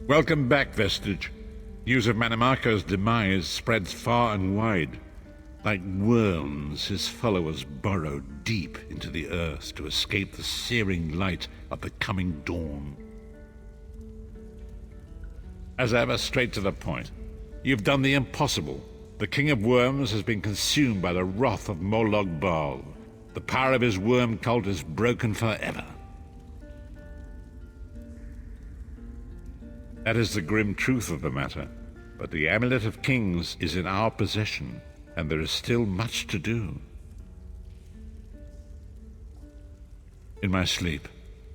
Welcome back, Vestige. News of Manimarco's demise spreads far and wide. Like worms, his followers burrow deep into the earth to escape the searing light of the coming dawn. As ever, straight to the point. You've done the impossible. The King of Worms has been consumed by the wrath of Molog Bal. The power of his worm cult is broken forever. That is the grim truth of the matter. But the Amulet of Kings is in our possession, and there is still much to do. In my sleep,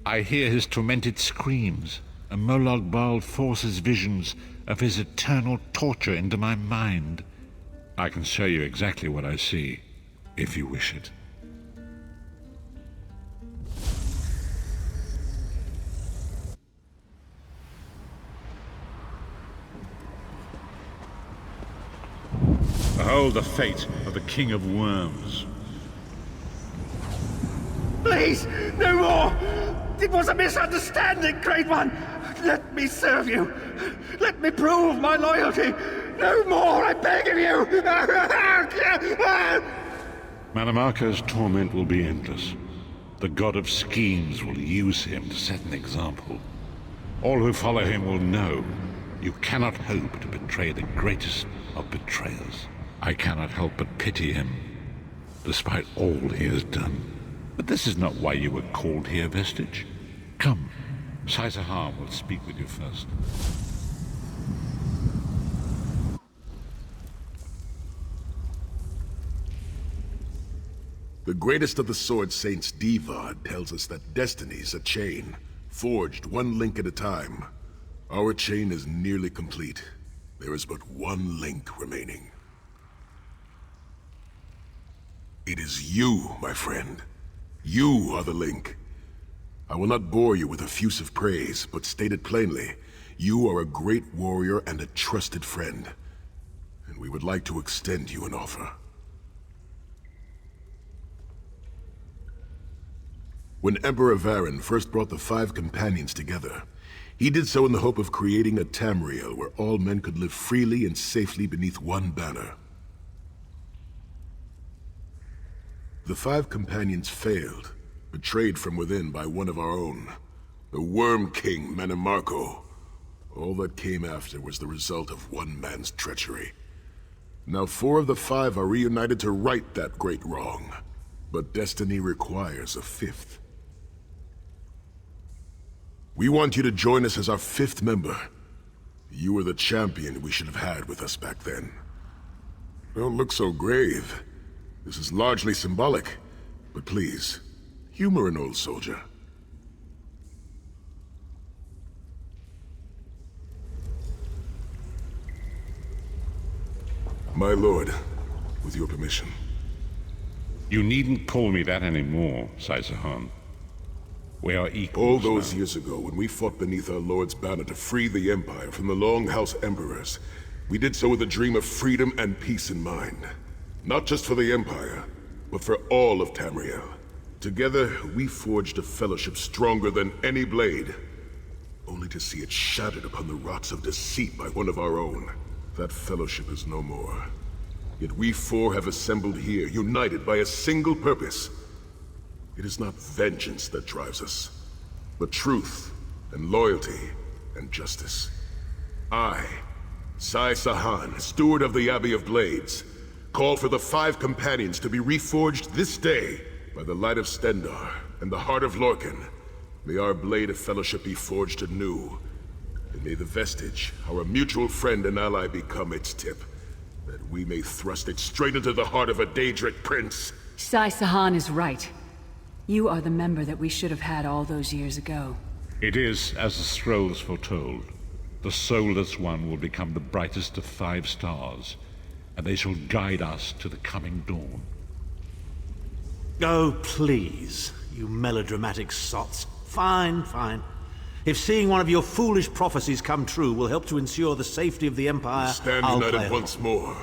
I hear his tormented screams, and Molog Bal forces visions of his eternal torture into my mind. I can show you exactly what I see, if you wish it. Behold the fate of the King of Worms. Please, no more! It was a misunderstanding, Great One! Let me serve you! Let me prove my loyalty! No more, I beg of you! Manimarco's torment will be endless. The god of schemes will use him to set an example. All who follow him will know you cannot hope to betray the greatest of betrayers. I cannot help but pity him, despite all he has done. But this is not why you were called here, Vestige. Come, Saisahar will speak with you first. The greatest of the Sword Saints, Divad, tells us that destiny's a chain, forged one link at a time. Our chain is nearly complete. There is but one link remaining. It is you, my friend. You are the link. I will not bore you with effusive praise, but state it plainly. You are a great warrior and a trusted friend. And we would like to extend you an offer. When Emperor Varen first brought the 5 companions together, he did so in the hope of creating a Tamriel where all men could live freely and safely beneath one banner. The 5 companions failed, betrayed from within by one of our own, the Worm King Manimarco. All that came after was the result of one man's treachery. Now 4 of the 5 are reunited to right that great wrong, but destiny requires a 5th. We want you to join us as our 5th member. You were the champion we should have had with us back then. Don't look so grave. This is largely symbolic, but please, humor an old soldier. My lord, with your permission. You needn't call me that anymore, Saisahar. We are equals All those now. years ago, when we fought beneath our lord's banner to free the Empire from the Longhouse Emperors, we did so with a dream of freedom and peace in mind. Not just for the Empire, but for all of Tamriel. Together, we forged a fellowship stronger than any blade, only to see it shattered upon the rocks of deceit by one of our own. That fellowship is no more. Yet we 4 have assembled here, united by a single purpose. It is not vengeance that drives us, but truth and loyalty and justice. I, Saisahar, steward of the Abbey of Blades, call for the 5 companions to be reforged this day by the light of Stendarr and the heart of Lorkhan. May our blade of fellowship be forged anew, and may the Vestige, our mutual friend and ally, become its tip, that we may thrust it straight into the heart of a Daedric prince. Saisahar is right. You are the member that we should have had all those years ago. It is as the scrolls foretold. The soulless one will become the brightest of 5 stars, and they shall guide us to the coming dawn. Oh, please, you melodramatic sots. Fine, fine. If seeing one of your foolish prophecies come true will help to ensure the safety of the Empire, Stand I'll united play once more.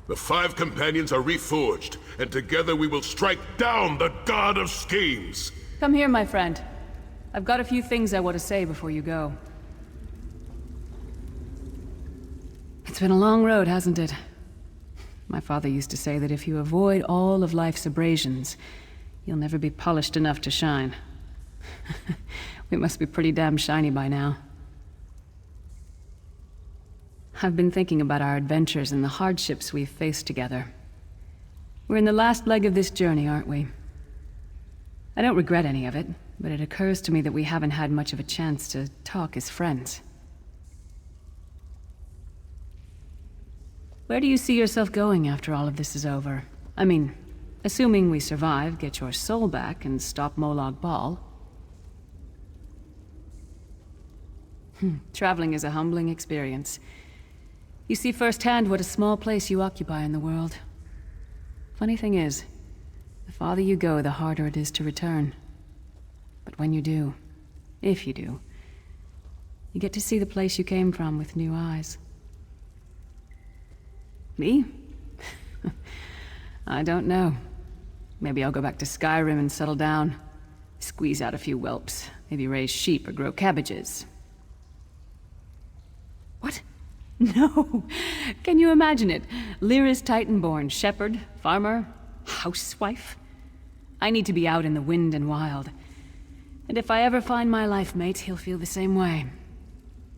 The 5 companions are reforged, and together we will strike down the God of Schemes! Come here, my friend. I've got a few things I want to say before you go. It's been a long road, hasn't it? My father used to say that if you avoid all of life's abrasions, you'll never be polished enough to shine. We must be pretty damn shiny by now. I've been thinking about our adventures and the hardships we've faced together. We're in the last leg of this journey, aren't we? I don't regret any of it, but it occurs to me that we haven't had much of a chance to talk as friends. Where do you see yourself going after all of this is over? I mean, assuming we survive, get your soul back, and stop Molag Bal. Traveling is a humbling experience. You see firsthand what a small place you occupy in the world. Funny thing is, the farther you go, the harder it is to return. But when you do, if you do, you get to see the place you came from with new eyes. Me? I don't know. Maybe I'll go back to Skyrim and settle down. Squeeze out a few whelps. Maybe raise sheep or grow cabbages. What? No! Can you imagine it? Lyra's Titan-born shepherd, farmer, housewife? I need to be out in the wind and wild. And if I ever find my life mate, he'll feel the same way.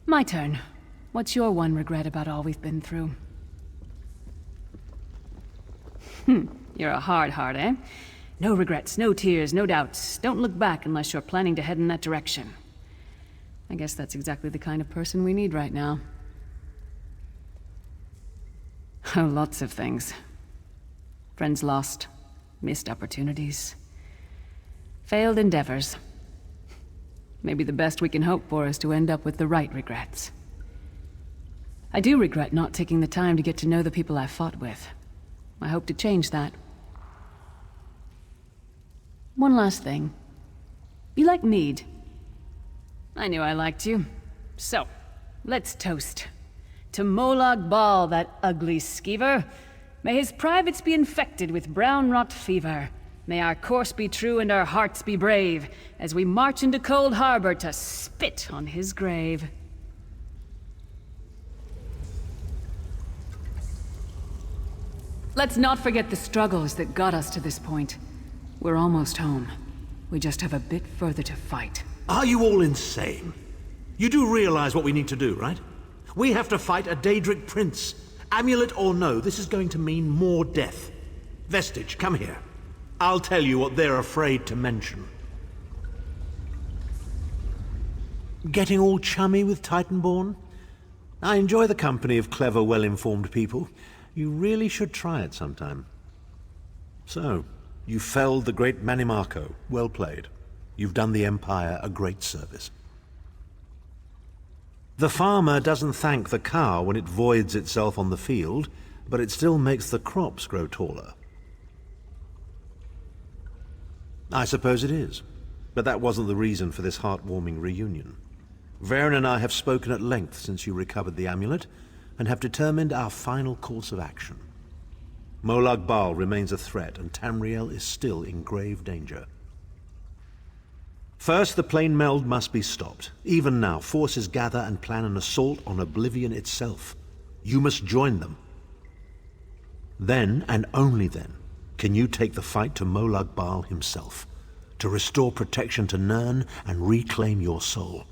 My turn. What's your one regret about all we've been through? You're a hard heart, eh? No regrets, no tears, no doubts. Don't look back unless you're planning to head in that direction. I guess that's exactly the kind of person we need right now. Oh, lots of things. Friends lost, missed opportunities, failed endeavors. Maybe the best we can hope for is to end up with the right regrets. I do regret not taking the time to get to know the people I fought with. I hope to change that. One last thing. You like mead? I knew I liked you. So, let's toast. To Molag Bal, that ugly skeever. May his privates be infected with brown rot fever. May our course be true and our hearts be brave, as we march into Coldharbour to spit on his grave. Let's not forget the struggles that got us to this point. We're almost home. We just have a bit further to fight. Are you all insane? You do realize what we need to do, right? We have to fight a Daedric prince. Amulet or no, this is going to mean more death. Vestige, come here. I'll tell you what they're afraid to mention. Getting all chummy with Titanborn? I enjoy the company of clever, well-informed people. You really should try it sometime. So, you felled the great Manimarco. Well played. You've done the Empire a great service. The farmer doesn't thank the cow when it voids itself on the field, but it still makes the crops grow taller. I suppose it is, but that wasn't the reason for this heartwarming reunion. Varen and I have spoken at length since you recovered the amulet, and have determined our final course of action. Molag Bal remains a threat, and Tamriel is still in grave danger. First, the plane meld must be stopped. Even now, forces gather and plan an assault on Oblivion itself. You must join them. Then, and only then, can you take the fight to Molag Bal himself, to restore protection to Nirn and reclaim your soul.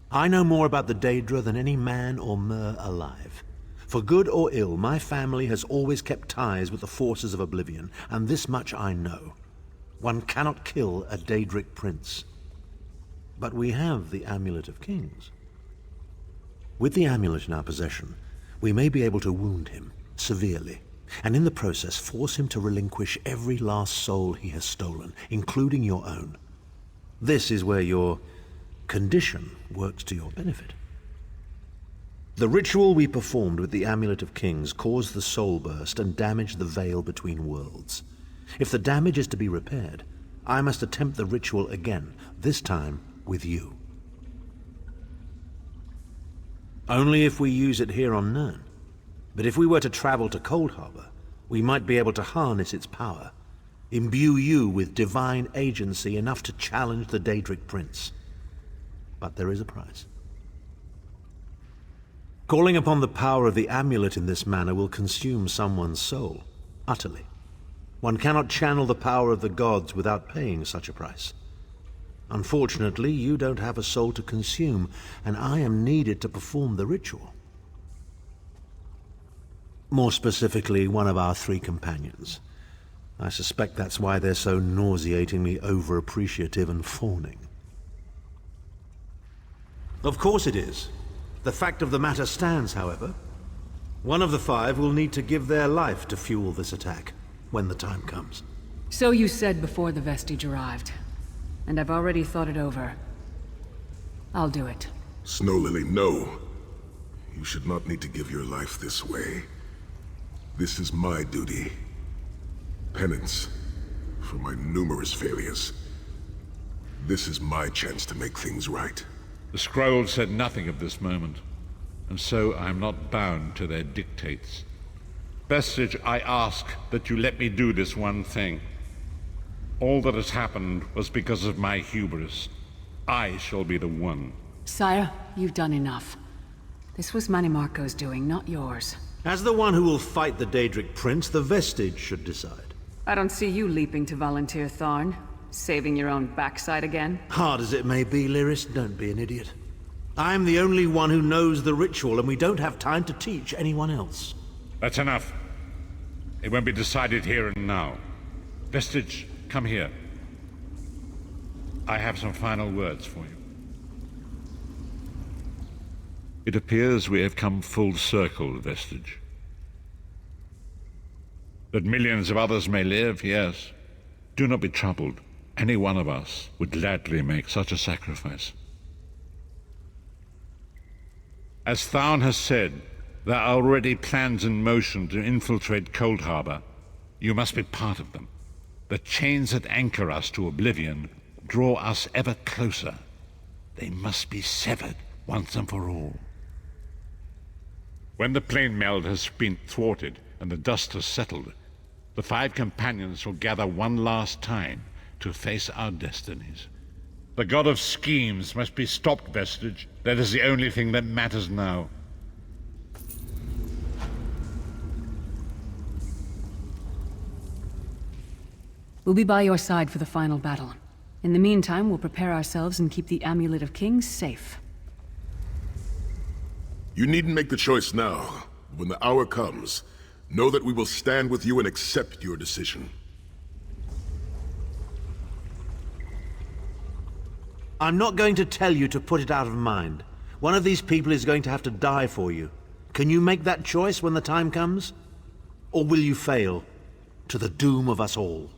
I know more about the Daedra than any man or mer alive. For good or ill, my family has always kept ties with the forces of Oblivion, and this much I know. One cannot kill a Daedric prince. But we have the Amulet of Kings. With the amulet in our possession, we may be able to wound him severely, and in the process force him to relinquish every last soul he has stolen, including your own. This is where your condition works to your benefit. The ritual we performed with the Amulet of Kings caused the soul burst and damaged the veil between worlds. If the damage is to be repaired, I must attempt the ritual again, this time with you. Only if we use it here on Nirn. But if we were to travel to Coldharbour, we might be able to harness its power, imbue you with divine agency enough to challenge the Daedric prince. But there is a price. Calling upon the power of the amulet in this manner will consume someone's soul, utterly. One cannot channel the power of the gods without paying such a price. Unfortunately, you don't have a soul to consume, and I am needed to perform the ritual. More specifically, one of our 3 companions. I suspect that's why they're so nauseatingly over-appreciative and fawning. Of course it is. The fact of the matter stands, however. One of the 5 will need to give their life to fuel this attack, when the time comes. So you said before the vestige arrived. And I've already thought it over. I'll do it. Snow Lily, no. You should not need to give your life this way. This is my duty. Penance for my numerous failures. This is my chance to make things right. The scroll said nothing of this moment, and so I am not bound to their dictates. Vestige, I ask that you let me do this one thing. All that has happened was because of my hubris. I shall be the one. Sire, you've done enough. This was Manimarco's doing, not yours. As the one who will fight the Daedric Prince, the Vestige should decide. I don't see you leaping to volunteer, Tharn. Saving your own backside again? Hard as it may be, Lyris, don't be an idiot. I'm the only one who knows the ritual, and we don't have time to teach anyone else. That's enough. It won't be decided here and now. Vestige, come here. I have some final words for you. It appears we have come full circle, Vestige. That millions of others may live, yes. Do not be troubled. Any one of us would gladly make such a sacrifice. As Tharn has said, there are already plans in motion to infiltrate Coldharbour. You must be part of them. The chains that anchor us to oblivion draw us ever closer. They must be severed once and for all. When the plane meld has been thwarted and the dust has settled, the 5 companions will gather one last time to face our destinies. The god of schemes must be stopped, Vestige. That is the only thing that matters now. We'll be by your side for the final battle. In the meantime, we'll prepare ourselves and keep the Amulet of Kings safe. You needn't make the choice now. When the hour comes, know that we will stand with you and accept your decision. I'm not going to tell you to put it out of mind. One of these people is going to have to die for you. Can you make that choice when the time comes? Or will you fail, to the doom of us all?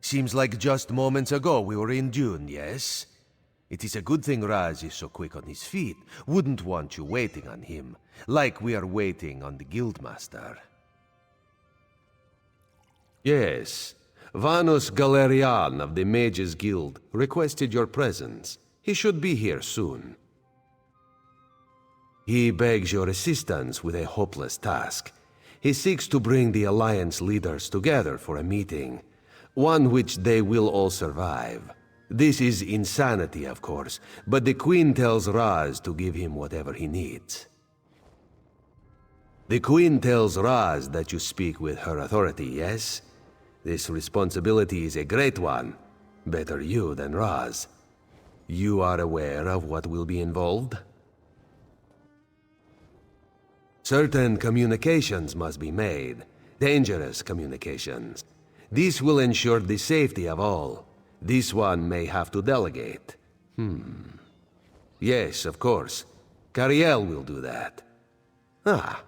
Seems like just moments ago we were in Dune, yes? It is a good thing Raz is so quick on his feet. Wouldn't want you waiting on him, like we are waiting on the Guildmaster. Yes, Vanus Galerion of the Mages Guild requested your presence. He should be here soon. He begs your assistance with a hopeless task. He seeks to bring the Alliance leaders together for a meeting, one which they will all survive. This is insanity, of course, but the Queen tells Raz to give him whatever he needs. The Queen tells Raz that you speak with her authority, yes? This responsibility is a great one. Better you than Raz. You are aware of what will be involved? Certain communications must be made. Dangerous communications. This will ensure the safety of all. This one may have to delegate. Yes, of course. Cariel will do that. Ah,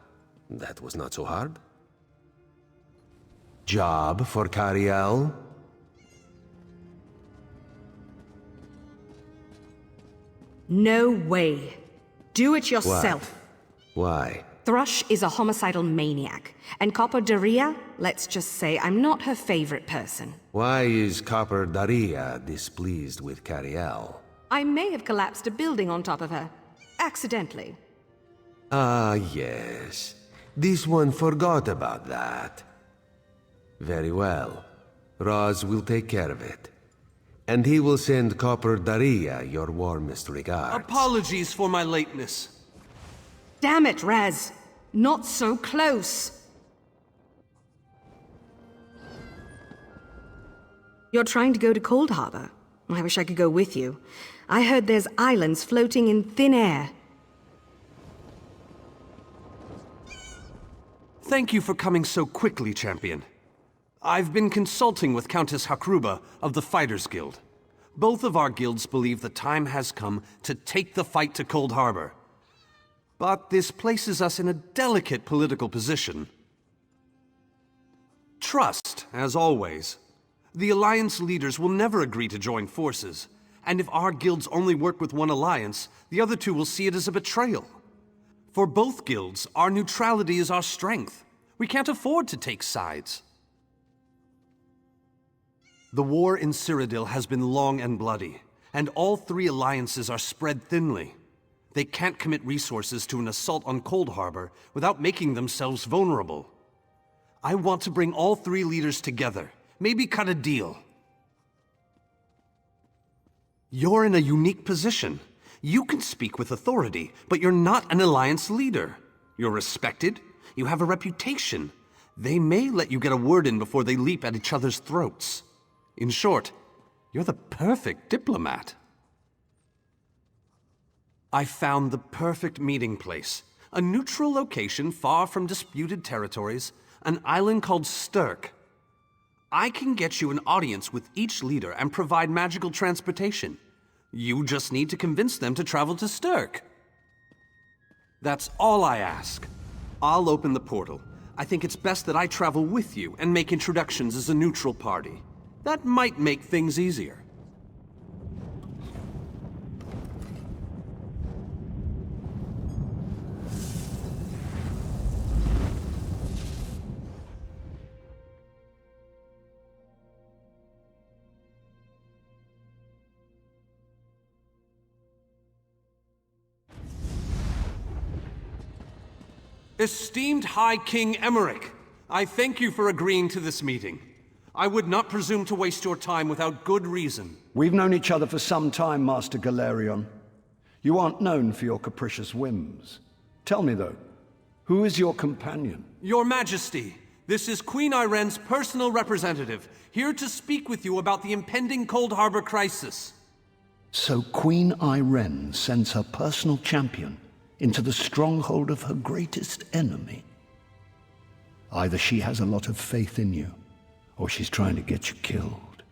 that was not so hard. Job for Cariel? No way. Do it yourself. Why? Thrush is a homicidal maniac, and Copper Daria, let's just say I'm not her favorite person. Why is Copper Daria displeased with Cariel? I may have collapsed a building on top of her. Accidentally. Ah, yes. This one forgot about that. Very well. Raz will take care of it. And he will send Copper Daria your warmest regards. Apologies for my lateness. Damn it, Raz. Not so close. You're trying to go to Coldharbour. I wish I could go with you. I heard there's islands floating in thin air. Thank you for coming so quickly, Champion. I've been consulting with Countess Hakruba of the Fighters Guild. Both of our guilds believe the time has come to take the fight to Coldharbour. But this places us in a delicate political position. Trust, as always. The Alliance leaders will never agree to join forces, and if our guilds only work with one alliance, the other two will see it as a betrayal. For both guilds, our neutrality is our strength. We can't afford to take sides. The war in Cyrodiil has been long and bloody, and all three alliances are spread thinly. They can't commit resources to an assault on Coldharbour without making themselves vulnerable. I want to bring all three leaders together, maybe cut a deal. You're in a unique position. You can speak with authority, but you're not an alliance leader. You're respected, you have a reputation. They may let you get a word in before they leap at each other's throats. In short, you're the perfect diplomat. I found the perfect meeting place. A neutral location far from disputed territories, an island called Stirk. I can get you an audience with each leader and provide magical transportation. You just need to convince them to travel to Stirk. That's all I ask. I'll open the portal. I think it's best that I travel with you and make introductions as a neutral party. That might make things easier. Esteemed High King Emmerich, I thank you for agreeing to this meeting. I would not presume to waste your time without good reason. We've known each other for some time, Master Galerion. You aren't known for your capricious whims. Tell me, though, who is your companion? Your Majesty, this is Queen Iren's personal representative, here to speak with you about the impending Coldharbour crisis. So Queen Iren sends her personal champion into the stronghold of her greatest enemy. Either she has a lot of faith in you, or she's trying to get you killed.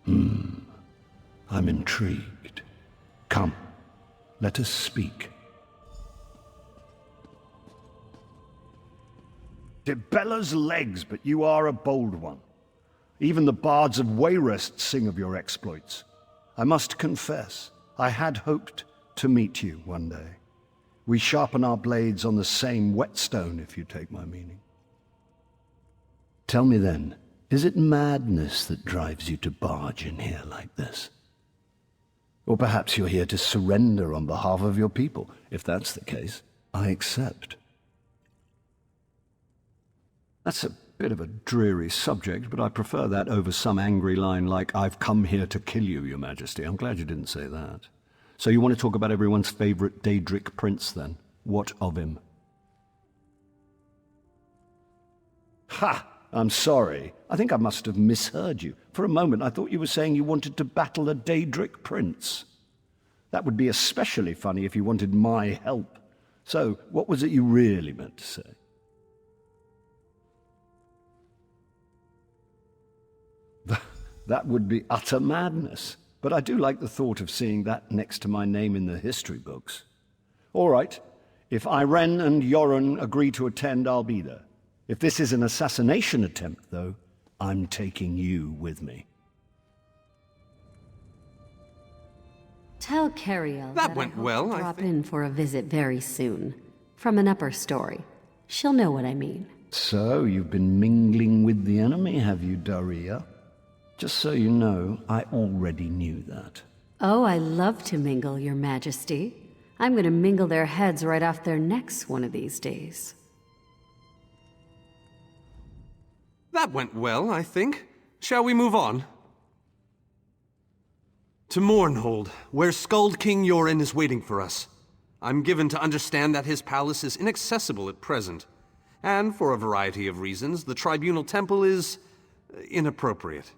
I'm intrigued. Come, let us speak. It bellows legs, but you are a bold one. Even the bards of Wayrest sing of your exploits. I must confess, I had hoped to meet you one day. We sharpen our blades on the same whetstone, if you take my meaning. Tell me then, Is it madness that drives you to barge in here like this? Or perhaps you're here to surrender on behalf of your people. If that's the case, I accept. That's a bit of a dreary subject, but I prefer that over some angry line like, "I've come here to kill you, Your Majesty." I'm glad you didn't say that. So you want to talk about everyone's favorite Daedric prince, then? What of him? Ha! I'm sorry. I think I must have misheard you. For a moment, I thought you were saying you wanted to battle a Daedric prince. That would be especially funny if you wanted my help. So, what was it you really meant to say? That would be utter madness. But I do like the thought of seeing that next to my name in the history books. All right. If Irene and Yoren agree to attend, I'll be there. If this is an assassination attempt, though, I'm taking you with me. Tell Cariel That I went hope well, to I drop think. in for a visit very soon. From an upper story. She'll know what I mean. So, you've been mingling with the enemy, have you, Daria? Just so you know, I already knew that. Oh, I love to mingle, Your Majesty. I'm gonna mingle their heads right off their necks one of these days. That went well, I think. Shall we move on? To Mournhold, where Skald King Yoren is waiting for us. I'm given to understand that his palace is inaccessible at present. And for a variety of reasons, the Tribunal Temple is inappropriate.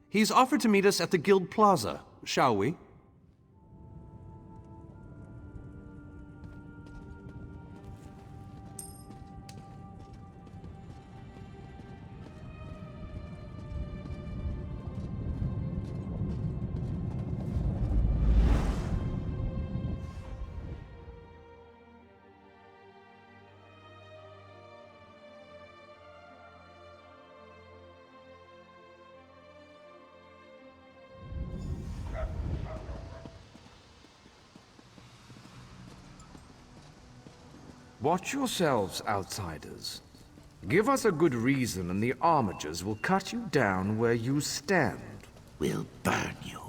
He's offered to meet us at the Guild Plaza, shall we? Watch yourselves, outsiders. Give us a good reason and the Armigers will cut you down where you stand. We'll burn you.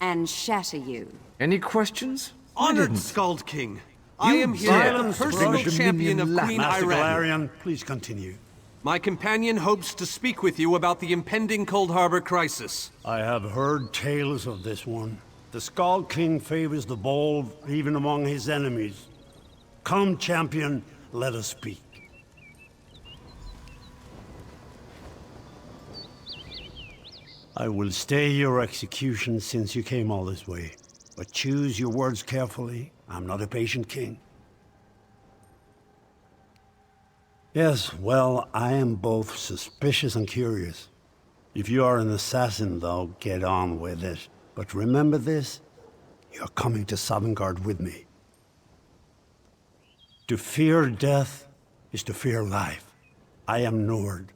And shatter you. Any questions? Honored Skald King, I am here as the personal champion of Queen Master Irene. Galerion, please continue. My companion hopes to speak with you about the impending Coldharbour crisis. I have heard tales of this one. The Skald King favors the bold, even among his enemies. Come, champion, let us speak. I will stay your execution since you came all this way. But choose your words carefully. I'm not a patient king. Yes, well, I am both suspicious and curious. If you are an assassin, though, get on with it. But remember this, you're coming to Sovngarde with me. To fear death is to fear life. I am Nord.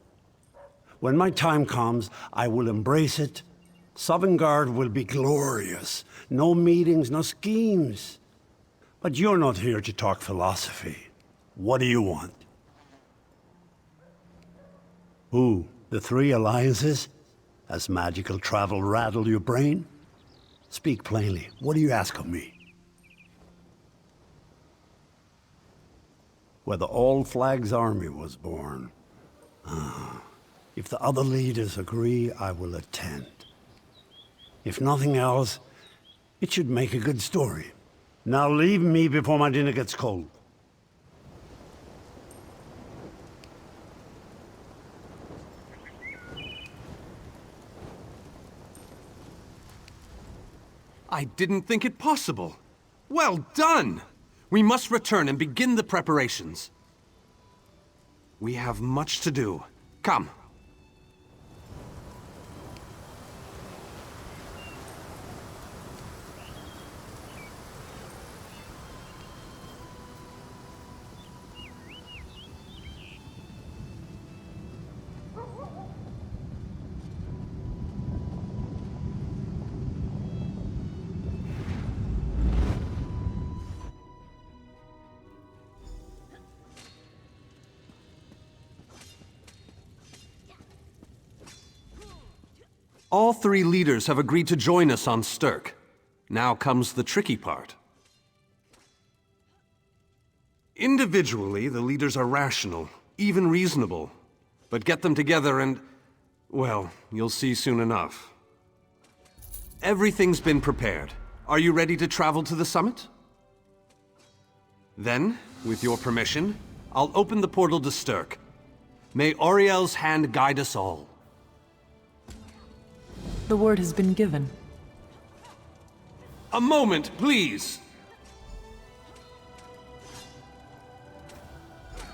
When my time comes, I will embrace it. Sovngarde will be glorious. No meetings, no schemes. But you're not here to talk philosophy. What do you want? Who? The three alliances? Has magical travel rattled your brain? Speak plainly. What do you ask of me? Where the Old Flag's army was born. If the other leaders agree, I will attend. If nothing else, it should make a good story. Now leave me before my dinner gets cold. I didn't think it possible. Well done! We must return and begin the preparations. We have much to do. Come. All three leaders have agreed to join us on Stirk. Now comes the tricky part. Individually, the leaders are rational, even reasonable. But get them together and, well, you'll see soon enough. Everything's been prepared. Are you ready to travel to the summit? Then, with your permission, I'll open the portal to Stirk. May Auriel's hand guide us all. The word has been given. A moment, please!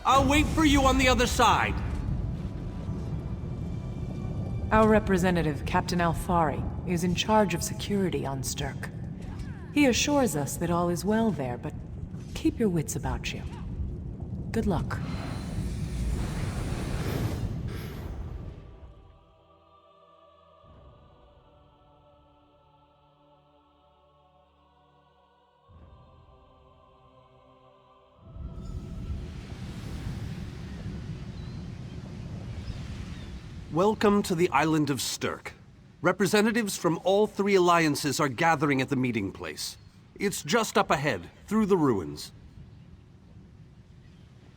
I'll wait for you on the other side. Our representative, Captain Alfari, is in charge of security on Stirk. He assures us that all is well there, but keep your wits about you. Good luck. Welcome to the island of Stirk. Representatives from all three alliances are gathering at the meeting place. It's just up ahead, through the ruins.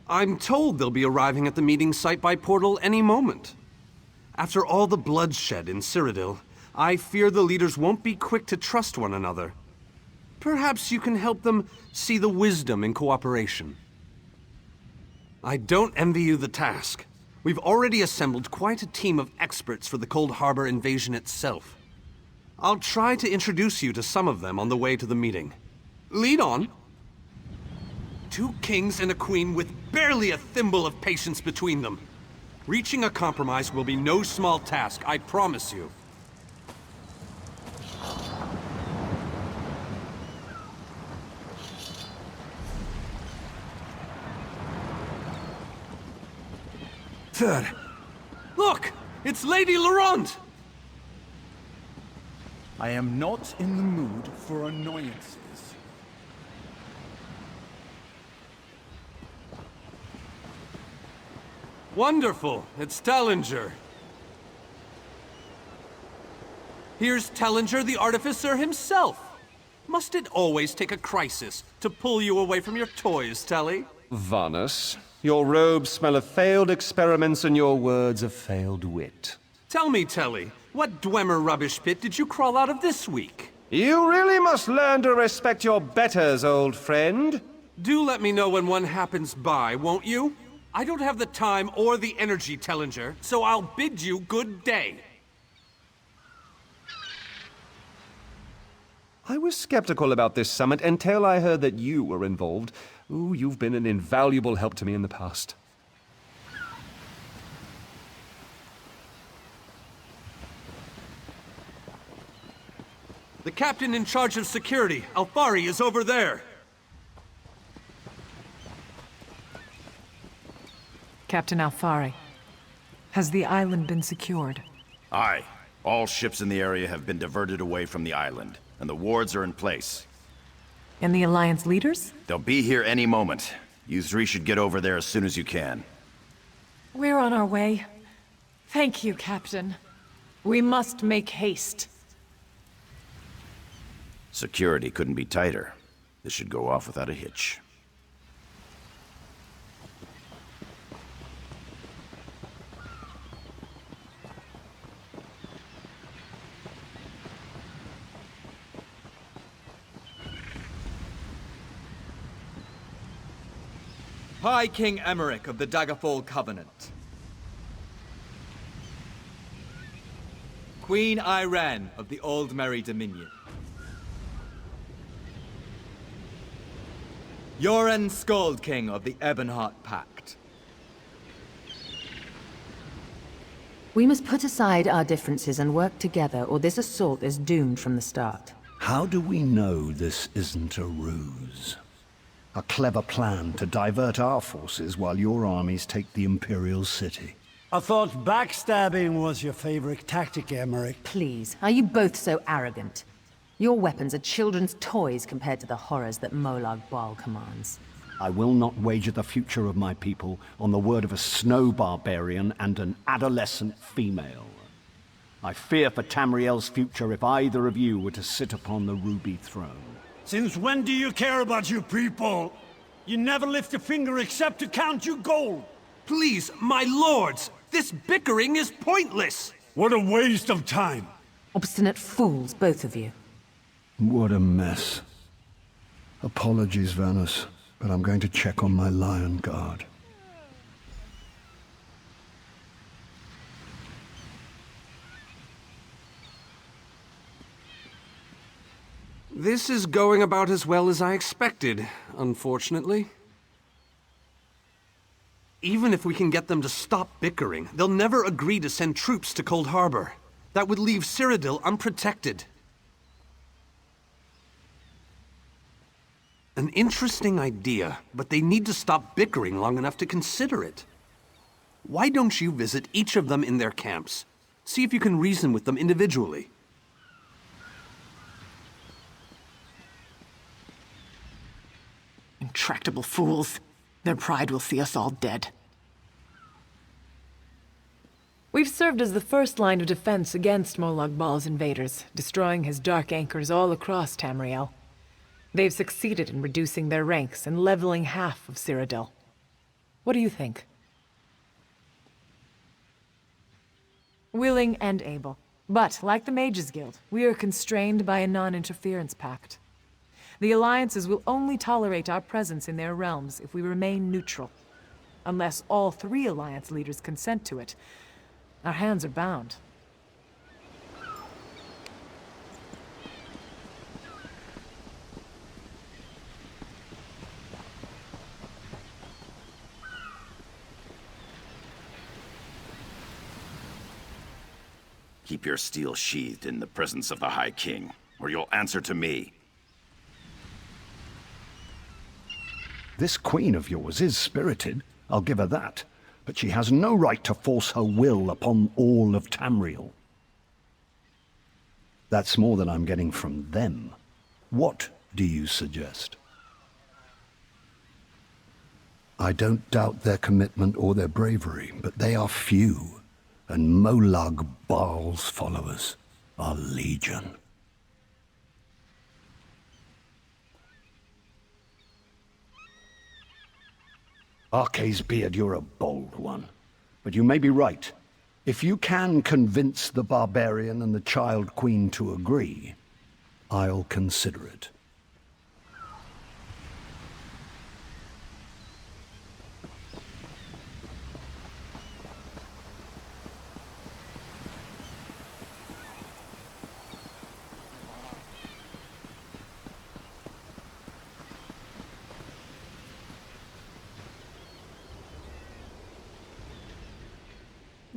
I'm told they'll be arriving at the meeting site by portal any moment. After all the bloodshed in Cyrodiil, I fear the leaders won't be quick to trust one another. Perhaps you can help them see the wisdom in cooperation. I don't envy you the task. We've already assembled quite a team of experts for the Coldharbour invasion itself. I'll try to introduce you to some of them on the way to the meeting. Lead on. 2 kings and a queen with barely a thimble of patience between them. Reaching a compromise will be no small task, I promise you. Third. Look! It's Lady Laurent! I am not in the mood for annoyances. Wonderful! It's Tellinger. Here's Tellinger the Artificer himself. Must it always take a crisis to pull you away from your toys, Telly? Vanus, your robes smell of failed experiments and your words of failed wit. Tell me, Telly, what Dwemer rubbish pit did you crawl out of this week? You really must learn to respect your betters, old friend. Do let me know when one happens by, won't you? I don't have the time or the energy, Tellinger, so I'll bid you good day. I was skeptical about this summit until I heard that you were involved. Ooh, you've been an invaluable help to me in the past. The captain in charge of security, Alfari, is over there. Captain Alfari, has the island been secured? Aye. All ships in the area have been diverted away from the island, and the wards are in place. And the Alliance leaders? They'll be here any moment. You three should get over there as soon as you can. We're on our way. Thank you, Captain. We must make haste. Security couldn't be tighter. This should go off without a hitch. High King Emmerich of the Daggerfall Covenant. Queen Irene of the Old Merry Dominion. Yoren Skald King of the Ebonheart Pact. We must put aside our differences and work together, or this assault is doomed from the start. How do we know this isn't a ruse? A clever plan to divert our forces while your armies take the Imperial city. I thought backstabbing was your favorite tactic, Emmerich. Please, are you both so arrogant? Your weapons are children's toys compared to the horrors that Molag Bal commands. I will not wager the future of my people on the word of a snow barbarian and an adolescent female. I fear for Tamriel's future if either of you were to sit upon the ruby throne. Since when do you care about your people? You never lift a finger except to count your gold. Please, my lords, this bickering is pointless. What a waste of time. Obstinate fools, both of you. What a mess. Apologies, Vanus, but I'm going to check on my lion guard. This is going about as well as I expected, unfortunately. Even if we can get them to stop bickering, they'll never agree to send troops to Coldharbour. That would leave Cyrodiil unprotected. An interesting idea, but they need to stop bickering long enough to consider it. Why don't you visit each of them in their camps? See if you can reason with them individually. Intractable fools. Their pride will see us all dead. We've served as the first line of defense against Molag Bal's invaders, destroying his dark anchors all across Tamriel. They've succeeded in reducing their ranks and leveling half of Cyrodiil. What do you think? Willing and able. But, like the Mages Guild, we are constrained by a non-interference pact. The alliances will only tolerate our presence in their realms if we remain neutral. Unless all 3 alliance leaders consent to it, our hands are bound. Keep your steel sheathed in the presence of the High King, or you'll answer to me. This queen of yours is spirited, I'll give her that, but she has no right to force her will upon all of Tamriel. That's more than I'm getting from them. What do you suggest? I don't doubt their commitment or their bravery, but they are few, and Molag Bal's followers are legion. Arce's beard, you're a bold one. But you may be right. If you can convince the barbarian and the child queen to agree, I'll consider it.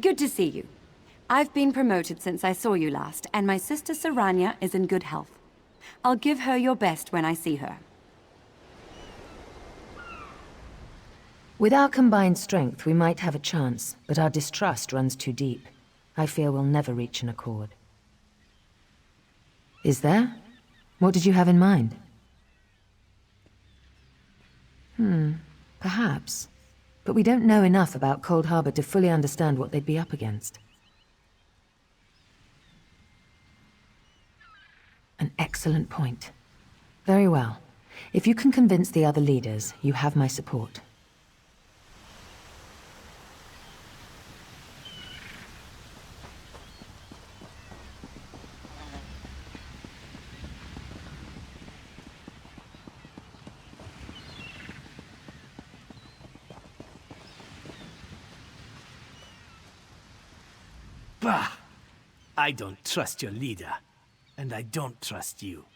Good to see you. I've been promoted since I saw you last, and my sister Saranya is in good health. I'll give her your best when I see her. With our combined strength, we might have a chance, but our distrust runs too deep. I fear we'll never reach an accord. Is there? What did you have in mind? Perhaps. But we don't know enough about Coldharbour to fully understand what they'd be up against. An excellent point. Very well. If you can convince the other leaders, you have my support. Bah! I don't trust your leader, and I don't trust you.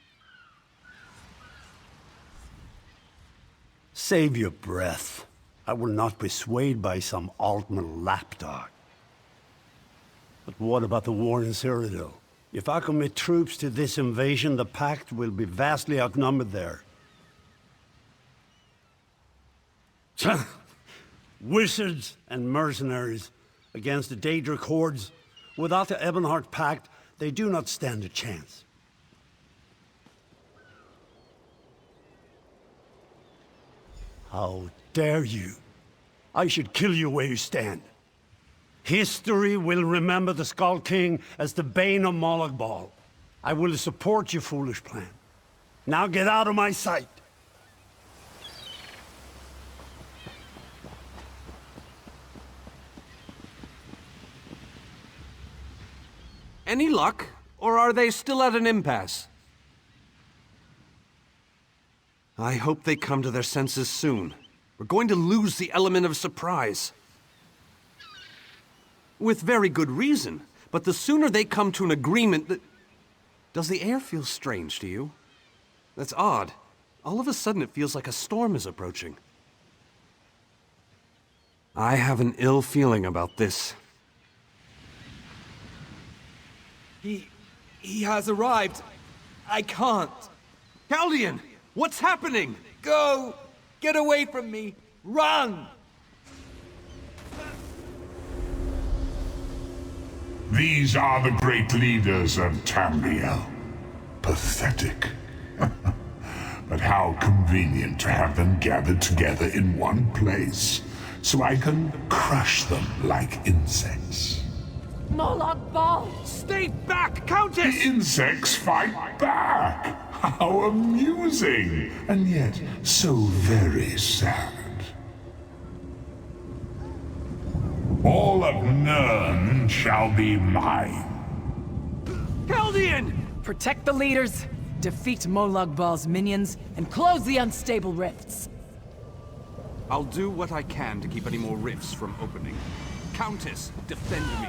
Save your breath. I will not be swayed by some Altman lapdog. But what about the war in Cyrodiil? If I commit troops to this invasion, the Pact will be vastly outnumbered there. Wizards and mercenaries against the Daedric hordes. Without the Ebonheart Pact, they do not stand a chance. How dare you? I should kill you where you stand. History will remember the Skull King as the bane of Molag Bal. I will support your foolish plan. Now get out of my sight! Any luck? Or are they still at an impasse? I hope they come to their senses soon. We're going to lose the element of surprise. With very good reason, but the sooner they come to an agreement that... Does the air feel strange to you? That's odd. All of a sudden it feels like a storm is approaching. I have an ill feeling about this. He has arrived. I can't. Galdian! What's happening? Go! Get away from me! Run! These are the great leaders of Tamriel. Pathetic. But how convenient to have them gathered together in one place, so I can crush them like insects. Molag Bal! Stay back, Countess! The insects fight back! How amusing! And yet, so very sad. All of Nirn shall be mine. Galdian! Protect the leaders, defeat Molag Bal's minions, and close the unstable rifts. I'll do what I can to keep any more rifts from opening. Countess, defend me.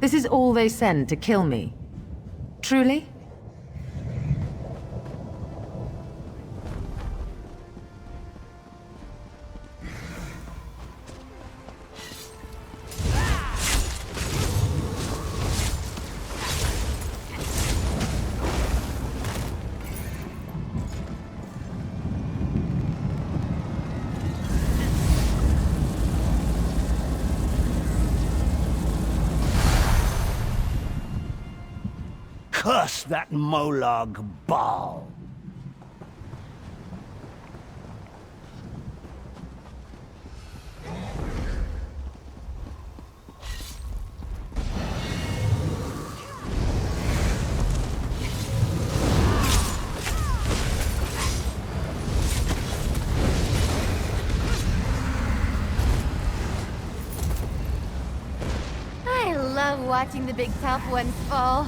This is all they send to kill me. Truly? Curse that Molag Bal! I love watching the big tough ones fall.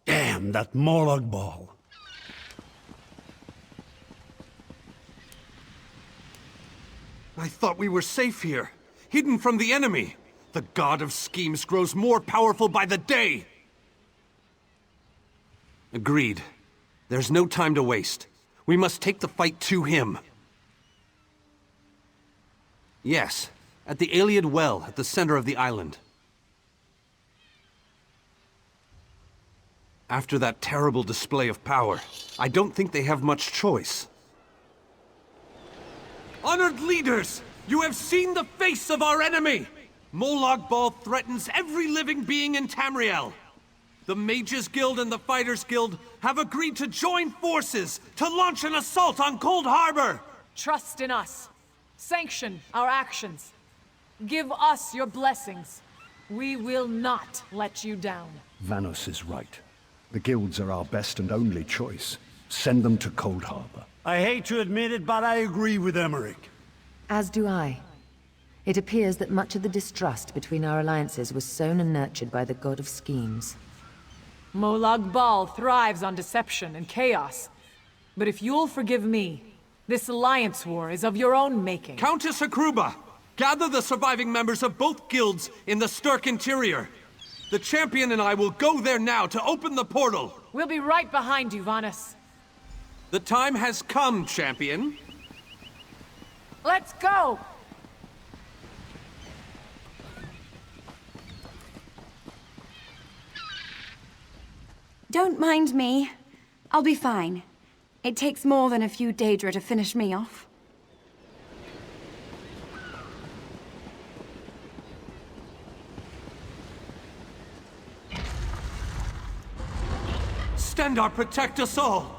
Damn that Molag Bal. I thought we were safe here, hidden from the enemy. The god of schemes grows more powerful by the day. Agreed. There's no time to waste. We must take the fight to him. Yes, at the Iliad Well at the center of the island. After that terrible display of power, I don't think they have much choice. Honored leaders, you have seen the face of our enemy! Molag Bal threatens every living being in Tamriel. The Mages Guild and the Fighters Guild have agreed to join forces to launch an assault on Coldharbour! Trust in us. Sanction our actions. Give us your blessings. We will not let you down. Vanus is right. The guilds are our best and only choice. Send them to Coldharbour. I hate to admit it, but I agree with Emmerich. As do I. It appears that much of the distrust between our alliances was sown and nurtured by the god of schemes. Molag Bal thrives on deception and chaos. But if you'll forgive me, this alliance war is of your own making. Countess Akruba, gather the surviving members of both guilds in the Sturk interior. The champion and I will go there now to open the portal. We'll be right behind you, Vanus. The time has come, champion. Let's go! Don't mind me. I'll be fine. It takes more than a few Daedra to finish me off. Stendarr, protect us all!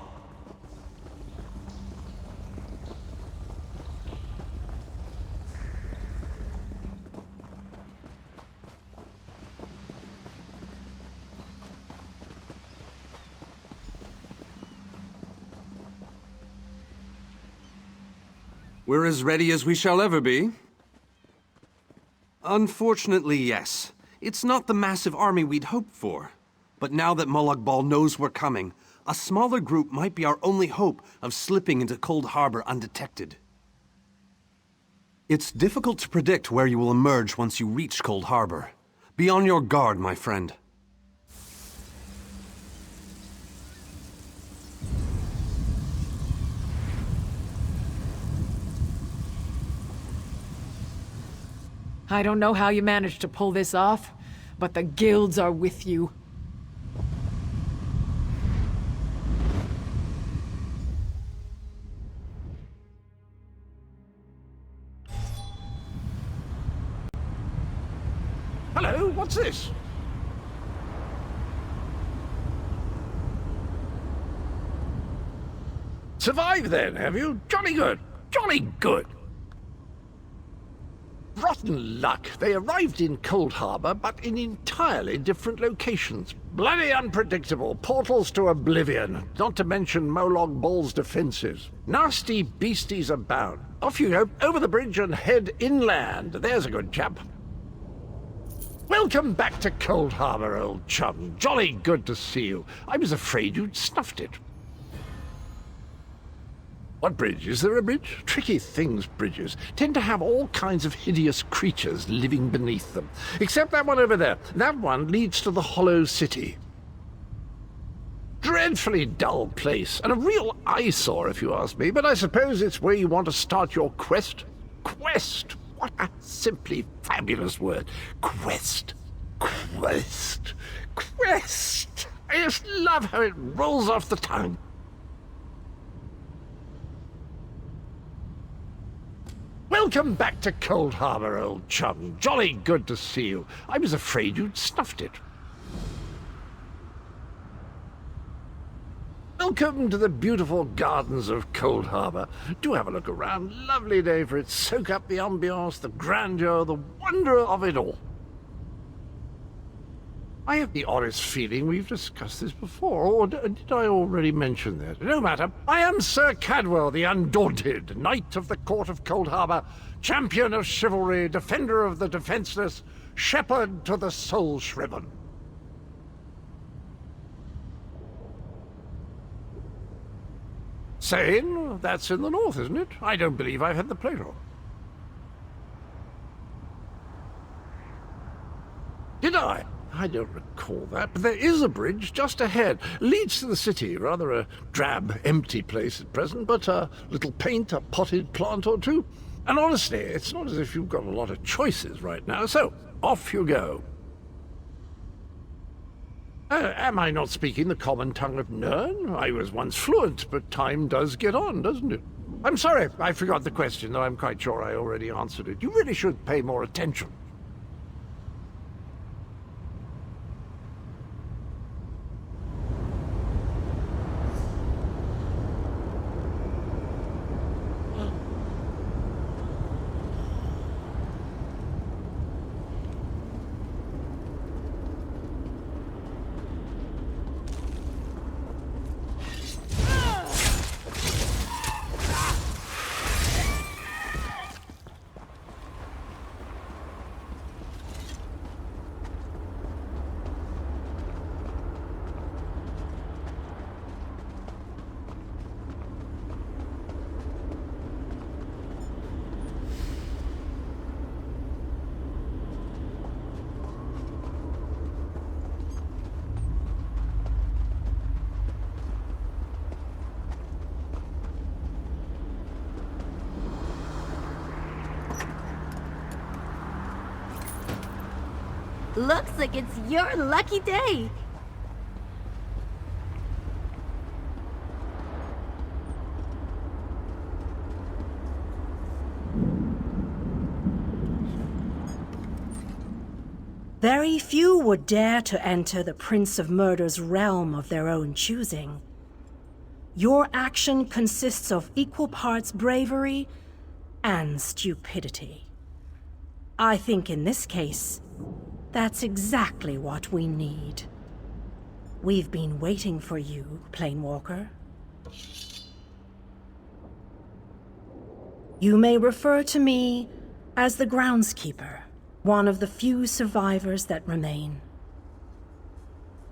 We're as ready as we shall ever be. Unfortunately, yes. It's not the massive army we'd hoped for. But now that Molag Bal knows we're coming, a smaller group might be our only hope of slipping into Coldharbour undetected. It's difficult to predict where you will emerge once you reach Coldharbour. Be on your guard, my friend. I don't know how you managed to pull this off, but the guilds are with you. Hello, what's this? Survived then, have you? Jolly good. Jolly good. Rotten luck. They arrived in Coldharbour, but in entirely different locations. Bloody unpredictable. Portals to oblivion. Not to mention Molag Bal's defenses. Nasty beasties abound. Off you go, over the bridge and head inland. There's a good chap. Welcome back to Coldharbour, old chum. Jolly good to see you. I was afraid you'd snuffed it. What bridge? Is there a bridge? Tricky things, bridges. Tend to have all kinds of hideous creatures living beneath them. Except that one over there. That one leads to the Hollow City. Dreadfully dull place, and a real eyesore if you ask me, but I suppose it's where you want to start your quest. Quest! What a simply fabulous word. Quest. Quest. Quest! I just love how it rolls off the tongue. Welcome back to Coldharbour, old chum. Jolly good to see you. I was afraid you'd snuffed it. Welcome to the beautiful gardens of Coldharbour. Do have a look around. Lovely day for it. Soak up the ambiance, the grandeur, the wonder of it all. I have the oddest feeling we've discussed this before, or did I already mention that? No matter. I am Sir Cadwell, the Undaunted, Knight of the Court of Coldharbour, champion of chivalry, defender of the defenseless, shepherd to the soul-shriven. Sane? That's in the north, isn't it? I don't believe I've had the pleasure. Did I? I don't recall that, but there is a bridge just ahead. Leads to the city. Rather a drab, empty place at present, but a little paint, a potted plant or two. And honestly, it's not as if you've got a lot of choices right now, so off you go. Am I not speaking the common tongue of Nirn? I was once fluent, but time does get on, doesn't it? I'm sorry, I forgot the question, though I'm quite sure I already answered it. You really should pay more attention. Looks like it's your lucky day. Very few would dare to enter the Prince of Murder's realm of their own choosing. Your action consists of equal parts bravery and stupidity. I think in this case, that's exactly what we need. We've been waiting for you, Planewalker. You may refer to me as the Groundskeeper, one of the few survivors that remain.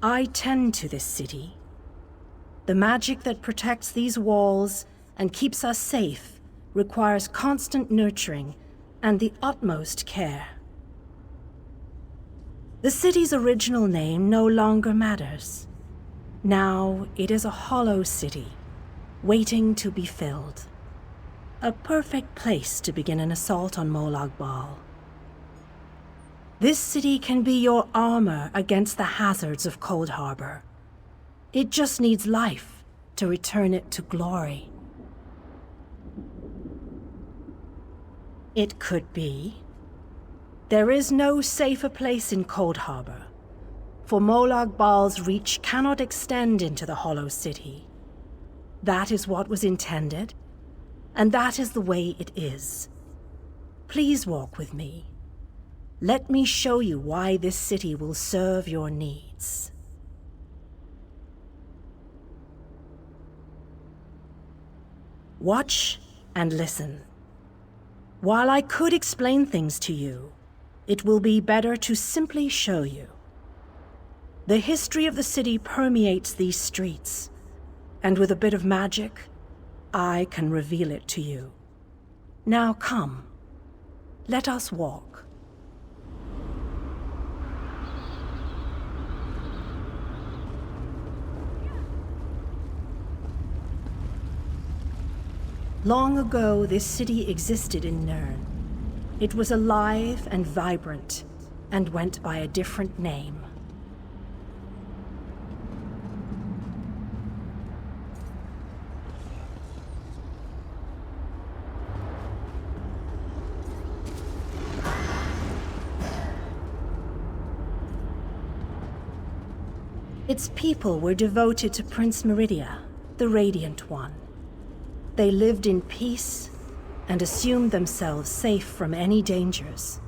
I tend to this city. The magic that protects these walls and keeps us safe requires constant nurturing and the utmost care. The city's original name no longer matters. Now it is a hollow city, waiting to be filled. A perfect place to begin an assault on Molag Bal. This city can be your armor against the hazards of Coldharbour. It just needs life to return it to glory. It could be. There is no safer place in Coldharbour, for Molag Bal's reach cannot extend into the Hollow City. That is what was intended, and that is the way it is. Please walk with me. Let me show you why this city will serve your needs. Watch and listen. While I could explain things to you, it will be better to simply show you. The history of the city permeates these streets, and with a bit of magic, I can reveal it to you. Now come, let us walk. Long ago, this city existed in Nirn. It was alive and vibrant, and went by a different name. Its people were devoted to Prince Meridia, the Radiant One. They lived in peace and assumed themselves safe from any dangers.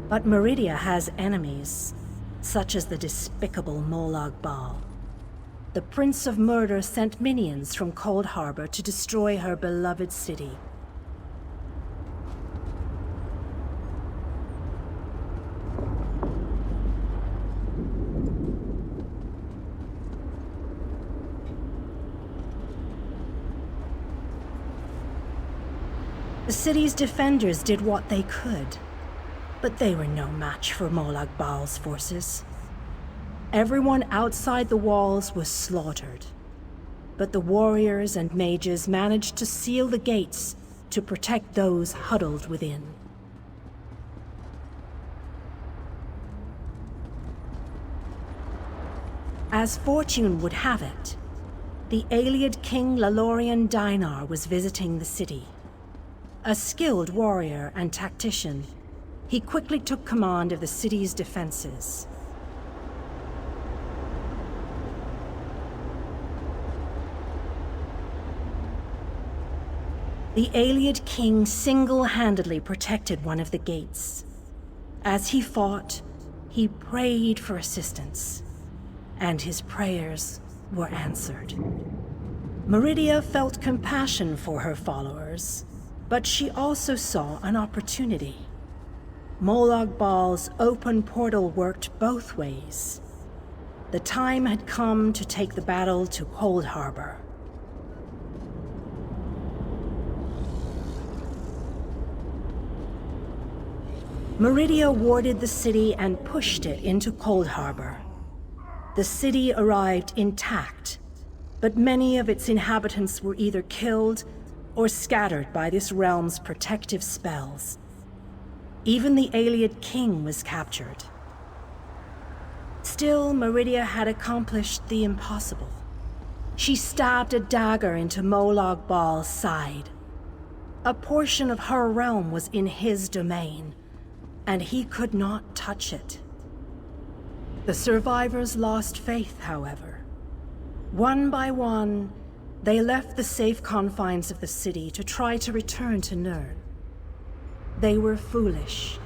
But Meridia has enemies, such as the despicable Molag Bal. The Prince of Murder sent minions from Coldharbour to destroy her beloved city. The city's defenders did what they could, but they were no match for Molag Bal's forces. Everyone outside the walls was slaughtered, but the warriors and mages managed to seal the gates to protect those huddled within. As fortune would have it, the Ayleid King Lalorian Dinar was visiting the city. A skilled warrior and tactician, he quickly took command of the city's defenses. The Ayleid King single-handedly protected one of the gates. As he fought, he prayed for assistance, and his prayers were answered. Meridia felt compassion for her followers, but she also saw an opportunity. Molag Bal's open portal worked both ways. The time had come to take the battle to Coldharbour. Meridia warded the city and pushed it into Coldharbour. The city arrived intact, but many of its inhabitants were either killed or scattered by this realm's protective spells. Even the Ayleid king was captured. Still, Meridia had accomplished the impossible. She stabbed a dagger into Molag Bal's side. A portion of her realm was in his domain, and he could not touch it. The survivors lost faith, however. One by one, they left the safe confines of the city to try to return to Nirn. They were foolish,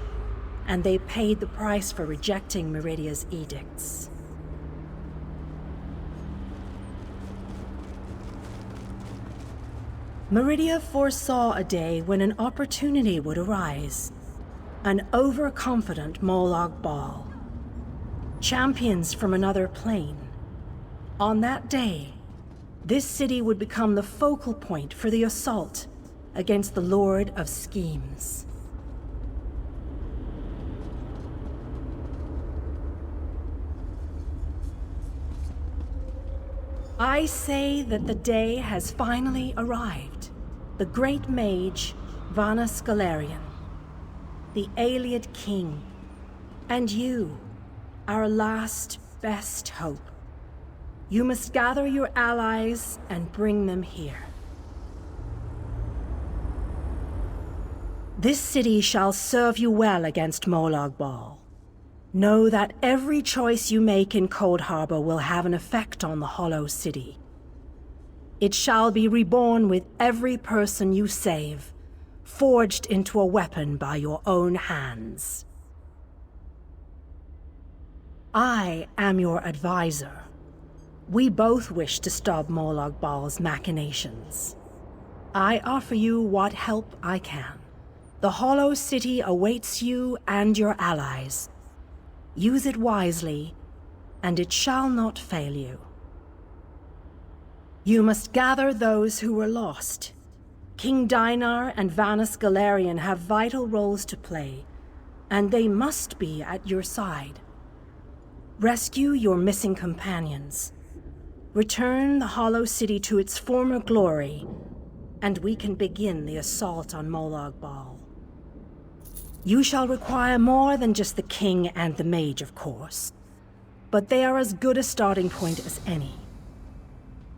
and they paid the price for rejecting Meridia's edicts. Meridia foresaw a day when an opportunity would arise. An overconfident Molag Bal. Champions from another plane. On that day, this city would become the focal point for the assault against the Lord of Schemes. I say that the day has finally arrived. The great mage, Vanus Galerion, the Ayleid king, and you, our last best hope. You must gather your allies and bring them here. This city shall serve you well against Molag Bal. Know that every choice you make in Coldharbour will have an effect on the Hollow City. It shall be reborn with every person you save, forged into a weapon by your own hands. I am your advisor. We both wish to stop Molag Bal's machinations. I offer you what help I can. The Hollow City awaits you and your allies. Use it wisely, and it shall not fail you. You must gather those who were lost. King Dinar and Vanus Galerion have vital roles to play, and they must be at your side. Rescue your missing companions. Return the Hollow City to its former glory, and we can begin the assault on Molag Bal. You shall require more than just the king and the mage, of course, but they are as good a starting point as any.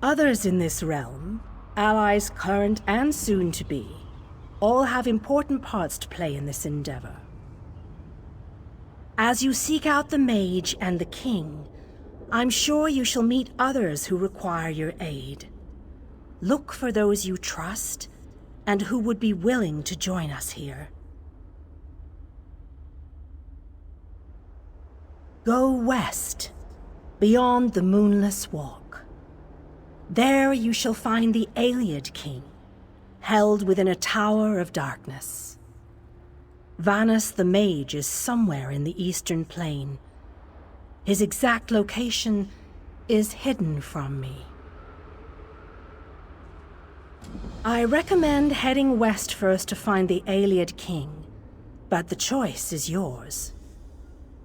Others in this realm, allies current and soon to be, all have important parts to play in this endeavor. As you seek out the mage and the king, I'm sure you shall meet others who require your aid. Look for those you trust and who would be willing to join us here. Go west, beyond the Moonless Walk. There you shall find the Ayleid king, held within a tower of darkness. Vanus the mage is somewhere in the eastern plain. His exact location is hidden from me. I recommend heading west first to find the Ayleid king, but the choice is yours.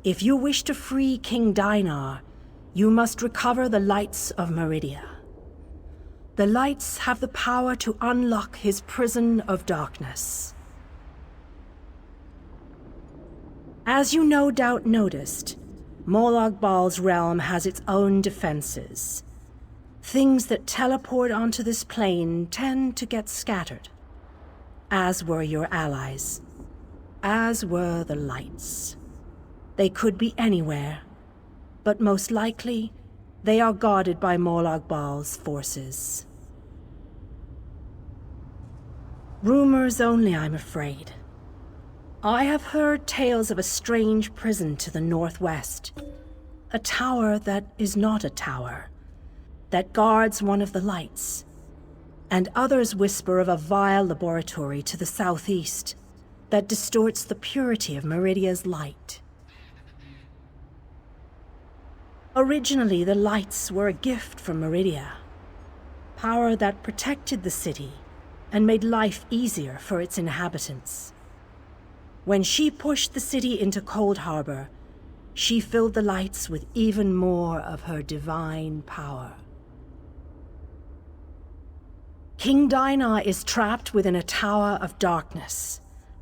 If you wish to free King Dinar, you must recover the lights of Meridia. The lights have the power to unlock his prison of darkness. As you no doubt noticed, Molag Bal's realm has its own defenses. Things that teleport onto this plane tend to get scattered. As were your allies. As were the lights. They could be anywhere, but most likely, they are guarded by Molag Bal's forces. Rumors only, I'm afraid. I have heard tales of a strange prison to the northwest. A tower that is not a tower, that guards one of the lights. And others whisper of a vile laboratory to the southeast that distorts the purity of Meridia's light. Originally, the lights were a gift from Meridia, power that protected the city and made life easier for its inhabitants. When she pushed the city into Coldharbour, she filled the lights with even more of her divine power. King Dinar is trapped within a tower of darkness,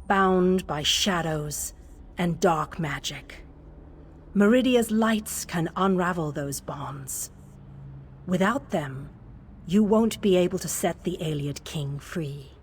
bound by shadows and dark magic. Meridia's lights can unravel those bonds. Without them, you won't be able to set the Ayleid king free.